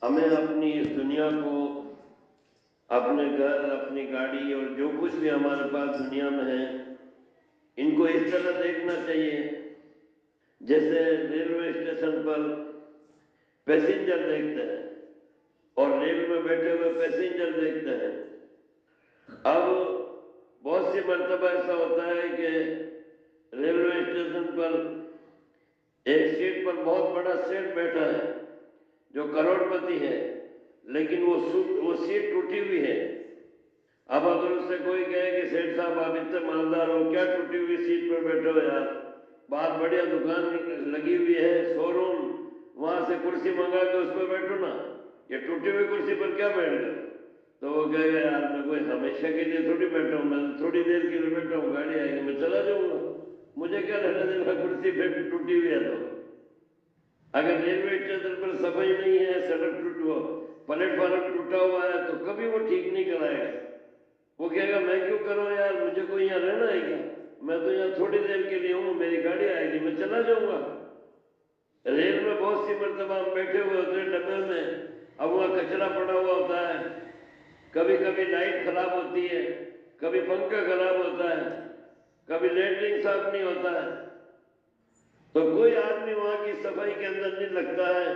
ہمیں اپنی اس دنیا کو، اپنے گھر، اپنی گاڑی اور جو کچھ بھی ہمارے پاس دنیا میں ہے، ان کو اس طرح دیکھنا چاہیے جیسے ریلوے اسٹیشن پر پیسنجر دیکھتے ہیں اور ریل میں بیٹھے ہوئے پیسنجر دیکھتے ہیں۔ اب بہت سی مرتبہ ایسا ہوتا ہے کہ ریلوے اسٹیشن پر ایک سیٹ پر بہت بڑا سیٹ بیٹھا ہے جو کروڑ پتی ہے، لیکن وہ سیٹ ٹوٹی ہوئی ہے۔ اب اگر اس سے کوئی کہے کہ سیٹ صاحب آپ اتنے مالدار ہو، کیا ٹوٹی ہوئی سیٹ پر بیٹھے ہو یار، باہر بڑھیا دکان لگی ہوئی ہے، شو روم، وہاں سے کرسی منگا کے اس پہ بیٹھو نا، یہ ٹوٹی ہوئی کرسی پر کیا بیٹھ گئے؟ تو وہ کہے گا یار میں کوئی ہمیشہ کے لیے تھوڑی بیٹھا ہوں، میں تھوڑی دیر کے لیے بیٹھا ہوں، گاڑی آئے گی میں چلا جاؤں گا، مجھے کیا لینا دینا کرسی پہ ٹوٹی ہوئی ہے تو۔ اگر ریلوے اسٹیشن پر صفائی نہیں ہے، سڑک پلیٹ فارم ٹوٹا ہوا ہے تو کبھی وہ ٹھیک نہیں کرائے گا۔ وہ کہے گا میں کیوں کروں یار، مجھے کوئی یہاں رہنا ہے کیا، میں تو یہاں تھوڑی دیر کے لیے ہوں، میری گاڑی آئے گی میں چلا جاؤں گا۔ ریل میں بہت سی مرتبہ ہم بیٹھے ہوئے ہوتے ہیں ڈبے میں، اب وہاں کچرا پڑا ہوا ہوتا ہے، کبھی کبھی لائٹ خراب ہوتی ہے، کبھی پنکھا خراب ہوتا ہے، کبھی لیٹرنگ صاف نہیں ہوتا ہے، تو کوئی آدمی وہاں کی صفائی کے اندر نہیں لگتا ہے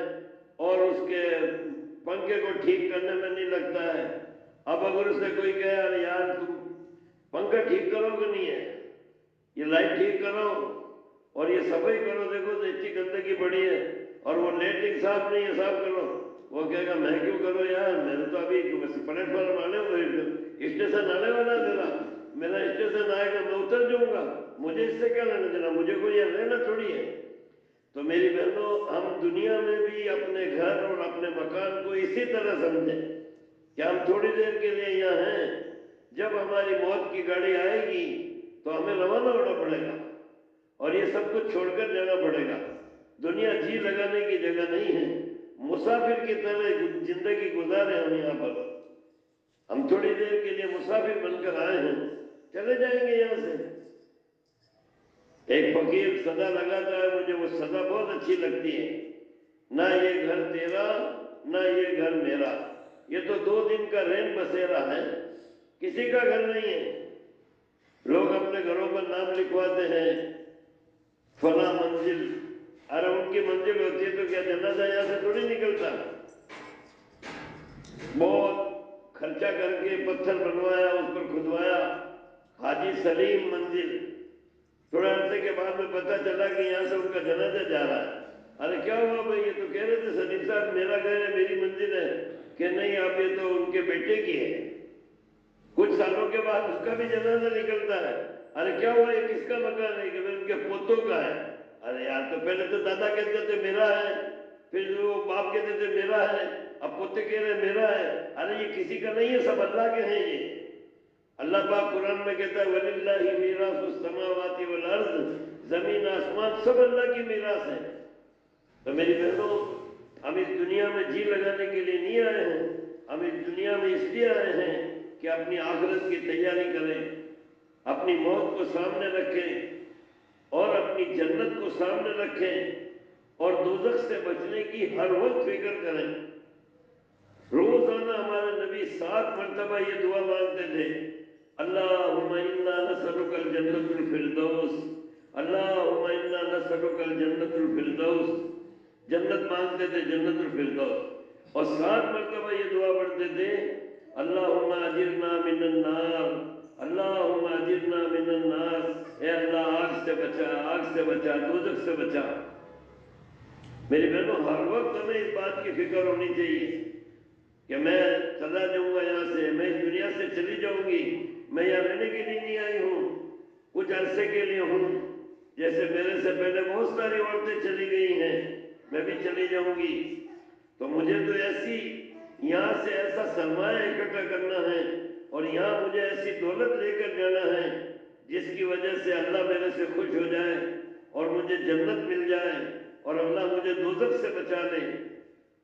اور اس کے پنکھے کو ٹھیک کرنے میں نہیں لگتا ہے۔ اب اگر اس سے کوئی کہے یار تم پنکھا ٹھیک کرو کہ نہیں ہے، یہ لائٹ ٹھیک کرو اور یہ صفائی کرو، دیکھو تو اتنی گندگی پڑی ہے، اور وہ لیٹرنگ صاف نہیں ہے، صاف کرو، وہ کہے گا میں کیوں کروں یار، میرے تو ابھی پلیٹ فارم آنے ہوئے، اسٹیشن آنے والا ہے، میرا اسٹیشن آئے گا میں اتر جاؤں گا، مجھے اس سے کیا لینا دینا، مجھے کوئی یہاں رہنا تھوڑی ہے۔ تو میری بہنوں، ہم دنیا میں بھی اپنے گھر اور اپنے مکان کو اسی طرح سمجھیں کہ ہم تھوڑی دیر کے لیے یہاں ہیں، جب ہماری موت کی گاڑی آئے گی تو ہمیں روانہ ہونا پڑے گا اور یہ سب کچھ چھوڑ کر جانا پڑے گا۔ دنیا جی لگانے کی جگہ نہیں ہے، مسافر کی طرح زندگی گزارے ہم یہاں پر، ہم تھوڑی دیر کے لیے مسافر بن کر آئے ہیں، چلے جائیں گے یہاں سے۔ ایک فقیر صدا لگاتا ہے، مجھے وہ صدا بہت اچھی لگتی ہے، نہ یہ گھر تیرا نہ یہ گھر میرا، یہ تو دو دن کا رین بسیرا ہے، کسی کا گھر نہیں ہے۔ لوگ اپنے گھروں پر نام لکھواتے ہیں، فلاں منزل، ارے ان کی منزل ہوتی ہے تو کیا جنازہ یہاں سے تھوڑی نکلتا؟ بہت خرچہ کر کے پتھر بنوایا، اس پر کھدوایا، حاجی سلیم منزل، تھوڑے عرصے کے بعد میں پتہ چلا کہ یہاں سے ان کا جنازہ جا رہا ہے۔ ارے کیا ہوا بھائی، یہ تو کہہ رہے تھے سلیم صاحب میرا گھر ہے، میری منزل ہے، کہ نہیں اب یہ تو ان کے بیٹے کی ہے۔ کچھ سالوں کے بعد اس کا بھی جنازہ نکلتا ہے، ارے کیا ہوا یہ کس کا مکان ہے، کہ ان کے پوتوں کا ہے۔ ارے یار تو پہلے تو دادا کہتے تھے میرا ہے، پھر وہ باپ کہتے تھے میرا ہے، اب پوتے کہہ رہے میرا ہے، ارے یہ کسی کا نہیں ہے، سب اللہ کے ہیں۔ یہ اللہ پاک قرآن میں کہتا ہے وَلِلَّهِ مِيرَاثُ السَّمَاوَاتِ وَالْأَرْضِ، زمین آسمان سب اللہ کی میراث ہے۔ تو میری بہنوں، ہم اس دنیا میں جی لگانے کے لیے نہیں آئے ہیں، ہم اس دنیا میں اس لیے آئے ہیں کہ اپنی آخرت کی تیاری کریں، اپنی موت کو سامنے رکھیں اور اپنی جنت کو سامنے رکھیں اور دوزخ سے بچنے کی ہر وقت فکر کریں۔ روزانہ ہمارے نبی 7 مرتبہ یہ دعا مانگتے تھے، اللہم انا نسألک الجنت الفردوس، اللہم انا نسألک الجنت الفردوس، جنت مانگتے تھے، جنت الفردوس، اور 7 مرتبہ یہ دعا پڑھتے تھے، اللہم اجرنا من النار، اللہم اجرنا من النار، اے اللہ آگ سے بچا، آگ سے بچا، دوزخ سے بچا۔ میری بہنوں، ہر وقت ہمیں اس بات کی فکر ہونی چاہیے کہ میں چلا جاؤں گا یہاں سے، میں اس دنیا سے چلی جاؤں گی، میں یہاں رہنے کے لیے نہیں آئی ہوں، کچھ عرصے کے لیے ہوں، جیسے میرے سے پہلے بہت ساری عورتیں چلی گئی ہیں، میں بھی چلی جاؤں گی، تو مجھے تو ایسی یہاں سے ایسا سرمایہ اکٹھا کرنا ہے اور یہاں مجھے ایسی دولت لے کر جانا ہے جس کی وجہ سے اللہ میرے سے خوش ہو جائے اور مجھے جنت مل جائے اور اللہ مجھے دوزخ سے بچا لے۔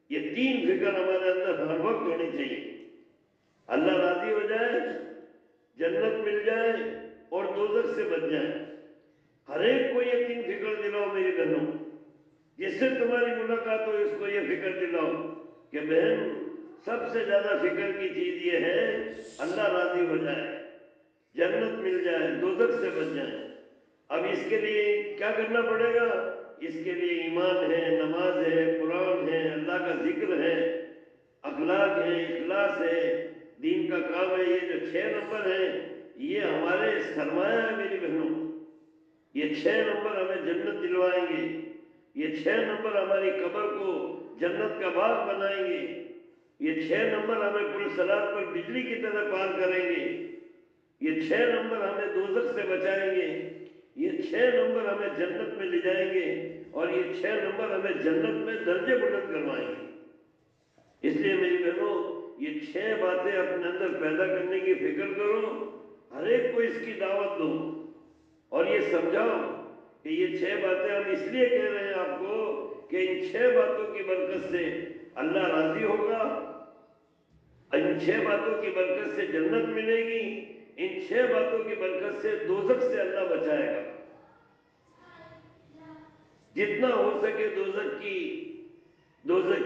یہ 3 فکر ہمارے اندر ہر وقت ہونی چاہیے، اللہ راضی ہو جائے، جنت مل جائے اور دوزخ سے بچ جائے۔ ہر ایک کو یہ 3 فکر دلاؤ میری بہنوں، جس سے تمہاری ملاقات ہو اس کو یہ فکر دلاؤ، کہ بہن سب سے زیادہ فکر کی چیز یہ ہے اللہ راضی ہو جائے، جنت مل جائے، دوزخ سے بچ جائیں۔ اب اس کے لیے کیا کرنا پڑے گا؟ اس کے لیے ایمان ہے، نماز ہے، قرآن ہے، اللہ کا ذکر ہے، اخلاق ہے، اخلاص ہے، دین کا کام ہے۔ یہ جو 6 نمبر ہیں یہ ہمارے سرمایہ ہے میری بہنوں۔ یہ 6 نمبر ہمیں جنت دلوائیں گے، یہ 6 نمبر ہماری قبر کو جنت کا باغ بنائیں گے، یہ 6 نمبر ہمیں پورے صراط پر بجلی کی طرح پار کریں گے، یہ 6 نمبر ہمیں دوزخ سے بچائیں گے، یہ 6 نمبر ہمیں جنت میں لے جائیں گے، اور یہ 6 نمبر ہمیں جنت میں درجے بلند کروائیں گے۔ اس لیے میری بہنوں یہ 6 باتیں اپنے اندر پیدا کرنے کی فکر کرو، ہر ایک کو اس کی دعوت دو، اور یہ سمجھاؤ کہ یہ 6 باتیں ہم اس لیے کہہ رہے ہیں آپ کو کہ ان 6 باتوں کی برکت سے اللہ راضی ہوگا، ان 6 باتوں کی برکت سے جنت ملے گی، ان 6 باتوں کی برکت سے دوزخ سے اللہ بچائے گا۔ جتنا ہو سکے دوزخ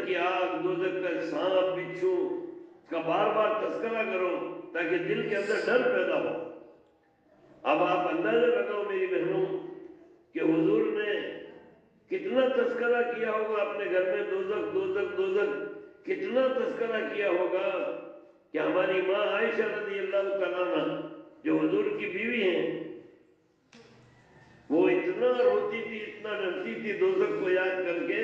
کی آگ، دوزخ کا سانپ بچھو کا بار بار تذکرہ کرو تاکہ دل کے اندر ڈر پیدا ہو۔ اب آپ اندازہ لگاؤ میری بہنوں کہ حضور نے کتنا تذکرہ کیا ہوگا اپنے گھر میں، دوزخ دوزخ دوزخ کتنا تذکرہ کیا ہوگا کہ ہماری ماں عائشہ رضی اللہ تعالیٰ عنہ جو حضور کی بیوی ہیں، وہ اتنا روتی تھی، اتنا ڈرتی تھی دوزخ کو یاد کر کے،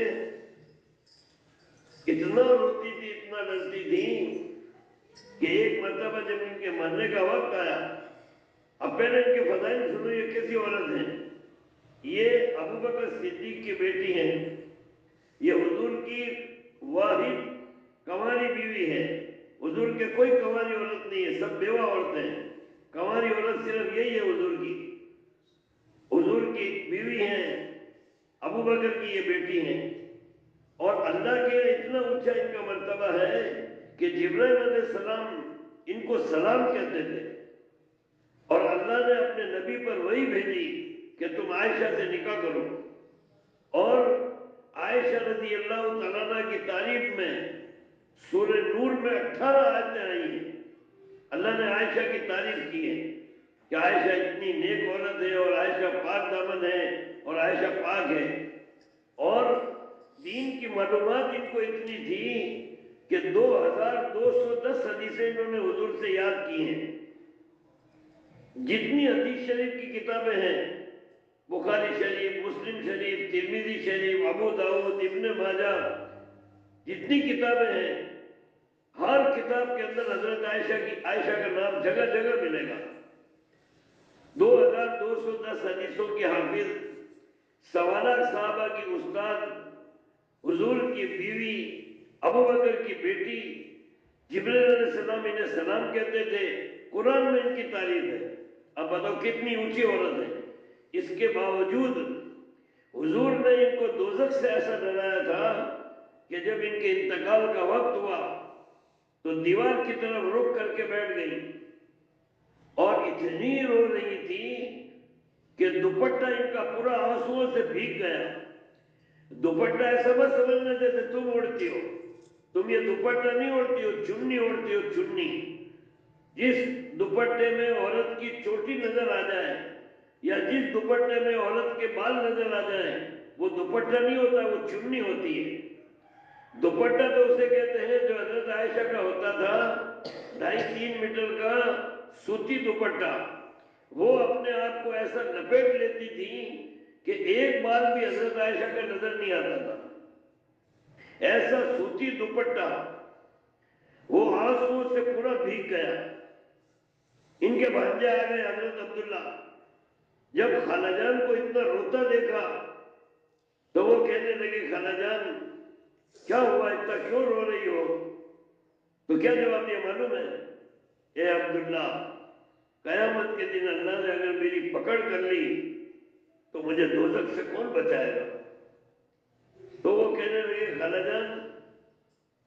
اتنا روتی تھی، اتنا ڈرتی تھی کہ ایک مرتبہ جب ان کے مرنے کا وقت آیا، اب پہلے ان کے فضائل سنو، یہ کیسی عورت ہیں؟ یہ ابو بکر صدیق کی بیٹی ہیں، یہ حضور کی واحد کنواری بیوی ہے۔ حضور کے کوئی کنواری عورت نہیں ہے، سب بیوہ عورتیں ہیں، کنواری عورت صرف یہی ہے حضور کی، حضور کی بیوی ہیں، ابو بکر کی یہ بیٹی ہیں، اور اللہ کے اتنا اونچا ان کا مرتبہ ہے کہ جبرائیل علیہ السلام ان کو سلام کہتے تھے، اور اللہ نے اپنے نبی پر وہی بھیجی کہ تم عائشہ سے نکاح کرو، اور عائشہ رضی اللہ تعالیٰ عنہ کی تعریف میں سورہ نور میں 18 آیتیں آئی ہیں۔ اللہ نے عائشہ کی تعریف کی ہے کہ عائشہ اتنی نیک عورت ہے، اور عائشہ پاک دامن ہے، اور عائشہ پاک ہے، اور دین کی معلومات ان کو اتنی تھی کہ 2210 حدیثیں انہوں نے حضور سے یاد کی ہیں۔ جتنی حدیث شریف کی کتابیں ہیں، بخاری شریف، مسلم شریف، ترمذی شریف، ابو داؤد، ابن ماجہ، جتنی کتابیں ہیں، ہر کتاب کے اندر حضرت عائشہ کا نام جگہ جگہ ملے گا۔ 2210 حدیثوں کی حافظ، سوالہ صحابہ کی استاد، حضور کی بیوی، ابو بکر کی بیٹی، جبرائیل علیہ السلام انہیں سلام کہتے تھے، قرآن میں ان کی تعریف ہے۔ اب بتاؤ کتنی اونچی عورت ہے، اس کے باوجود حضور نے ان کو دوزخ سے ایسا ڈرایا تھا کہ جب ان کے انتقال کا وقت ہوا تو دیوار کی طرف رخ کر کے بیٹھ گئی، اور اتنی رو رہی تھی کہ دوپٹہ ان کا پورا آنسوؤں سے بھیگ گیا۔ دوپٹہ ایسا مت سمجھنا جیسے تم اوڑھتی ہو، تم یہ دوپٹہ نہیں اوڑھتی ہو، چنی اوڑھتی ہو، چنی۔ جس دوپٹے میں عورت کی چوٹی نظر آ جائے، یا جس دوپٹے میں عورت کے بال نظر آ جائیں، وہ دوپٹہ نہیں ہوتا، وہ چنی ہوتی ہے۔ دوپٹہ تو اسے کہتے ہیں جو حضرت عائشہ کا ہوتا تھا 2.5-3 میٹر کا سوتی دوپٹہ، وہ اپنے آپ کو ایسا لپیٹ لیتی تھی کہ ایک بال بھی حضرت عائشہ کا نظر نہیں آتا تھا، ایسا سوتی دوپٹہ، وہ آنسوؤں سے پورا بھیگ گیا۔ ان کے بھانجے آ گئے حضرت عبداللہ، جب خالہ جان کو اتنا روتا دیکھا تو وہ کہنے لگے خالہ جان کیا ہوا، اتنا کیوں رو رہی ہو؟ تو کیا جواب دیا معلوم ہے؟ اے عبداللہ، قیامت کے دن اللہ نے اگر میری پکڑ کر لی تو مجھے دوزخ سے کون بچائے گا؟ تو وہ کہنے لگے خالہ جان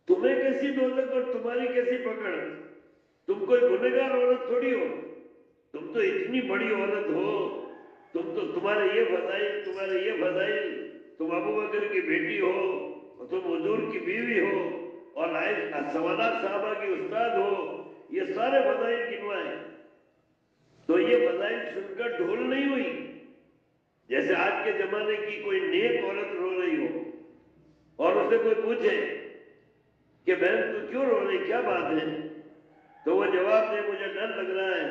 تمہیں کیسی دوزخ اور تمہاری کیسی پکڑ، تم کوئی گنہگار عورت تھوڑی ہو، تم تو اتنی بڑی عورت ہو، تمہارے یہ فضائل، تم ابو بکر کی بیٹی ہو، اور تم حضور کی بیوی ہو، اور سوالات صحابہ کی استاد ہو، یہ سارے فضائل گنوائے، تو یہ فضائل سن کر ڈھول نہیں ہوئی؟ جیسے آج کے زمانے کی کوئی نیک عورت رو رہی ہو اور اسے کوئی پوچھے کہ بہن تو کیوں رو رہی، کیا بات ہے، تو وہ جواب دے مجھے ڈر لگ رہا ہے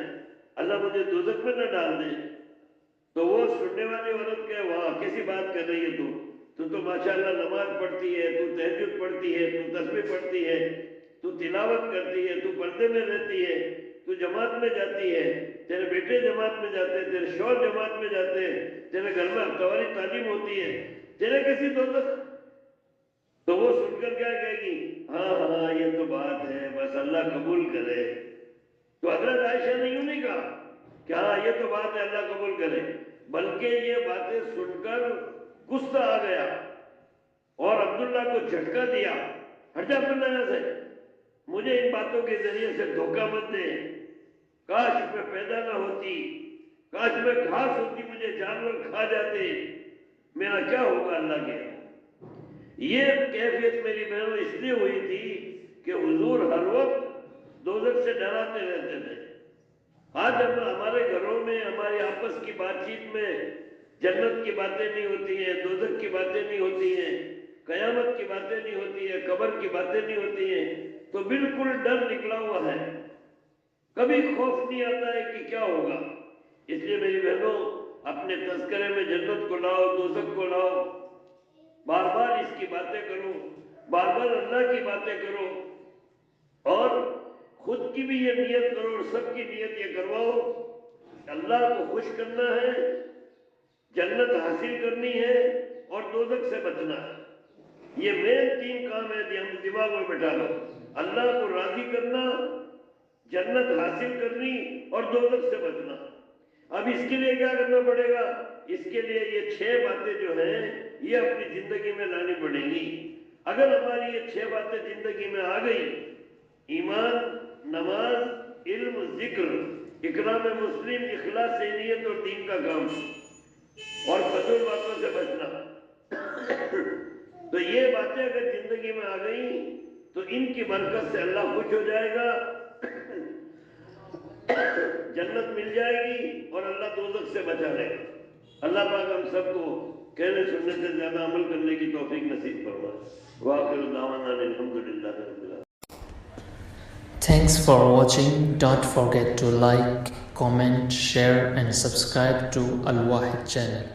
اللہ مجھے دوزخ میں نہ ڈال دے، تو وہ سننے والی عورت کہ واہ کیسی بات کر رہی ہے تو ماشاءاللہ نماز پڑھتی ہے، تو تہجد پڑھتی ہے، تو تسبیح پڑھتی ہے، تو تلاوت کرتی ہے، تو پردے میں رہتی ہے، تو جماعت میں جاتی ہے، تیرے بیٹے جماعت میں جاتے ہیں، تیرے شوہر جماعت میں جاتے ہیں، تیرے گھر میں ہفتہ تعلیم ہوتی ہے، تیرے کسی دوزخ؟ تو وہ سن کر کیا کہے گی؟ ہاں یہ تو بات ہے، بس اللہ قبول کرے۔ تو حضرت عائشہ نے یوں نہیں کہا کہ ہاں یہ تو بات ہے اللہ قبول کرے، بلکہ یہ باتیں سن کر غصہ آ گیا اور عبداللہ کو جھٹکا دیا، ہٹ جا عبداللہ یہاں سے، مجھے ان باتوں کے ذریعے سے دھوکہ مت دے، کاش میں پیدا نہ ہوتی، کاش میں گھاس ہوتی مجھے جانور کھا جاتے، میرا کیا ہوگا اللہ کے یہاں۔ یہ کیفیت میری بہنوں اس لیے ہوئی تھی کہ حضور ہر وقت دوزخ سے ڈراتے رہتے تھے۔ آج ہمارے گھروں میں ہماری آپس کی بات چیت میں جنت کی باتیں نہیں ہوتی ہیں، دوزخ کی باتیں نہیں ہوتی ہیں، قیامت کی باتیں نہیں ہوتی ہیں، قبر کی باتیں نہیں ہوتی ہیں، تو بالکل ڈر نکلا ہوا ہے، کبھی خوف نہیں آتا ہے کہ کیا ہوگا۔ اس لیے میری بہنوں اپنے تذکرے میں جنت کو لاؤ، دوزخ کو لاؤ، بار بار اس کی باتیں کرو، بار بار اللہ کی باتیں کرو، اور خود کی بھی یہ نیت کرو اور سب کی نیت یہ کرواؤ، اللہ کو خوش کرنا ہے، جنت حاصل کرنی ہے اور دوزخ سے بچنا ہے۔ یہ مین 3 کام ہے، ہم دماغ میں بٹھا لو، اللہ کو راضی کرنا، جنت حاصل کرنی اور دوزخ سے بچنا۔ اب اس کے لیے کیا کرنا پڑے گا؟ اس کے لیے یہ 6 باتیں جو ہیں یہ اپنی زندگی میں لانی پڑیں گی۔ اگر ہماری یہ 6 باتیں زندگی میں آ گئی، ایمان، نماز، علم، ذکر، اکرام مسلم، اخلاص نیت اور دین کا کام، اور فضول باتوں سے بچنا، تو یہ باتیں اگر زندگی میں آ گئیں تو ان کی برکت سے اللہ خوش ہو جائے گا، جنت مل جائے گی اور اللہ دوزخ سے بچا لے گا۔ اللہ پاک ہم سب کو کہنے سننے سے زیادہ عمل کرنے کی توفیق نصیب فرمائے۔ وآخر دعوانا الحمدللہ رب العالمین۔ Thanks for watching. Don't forget to like, comment, share and subscribe to Al Wahid channel.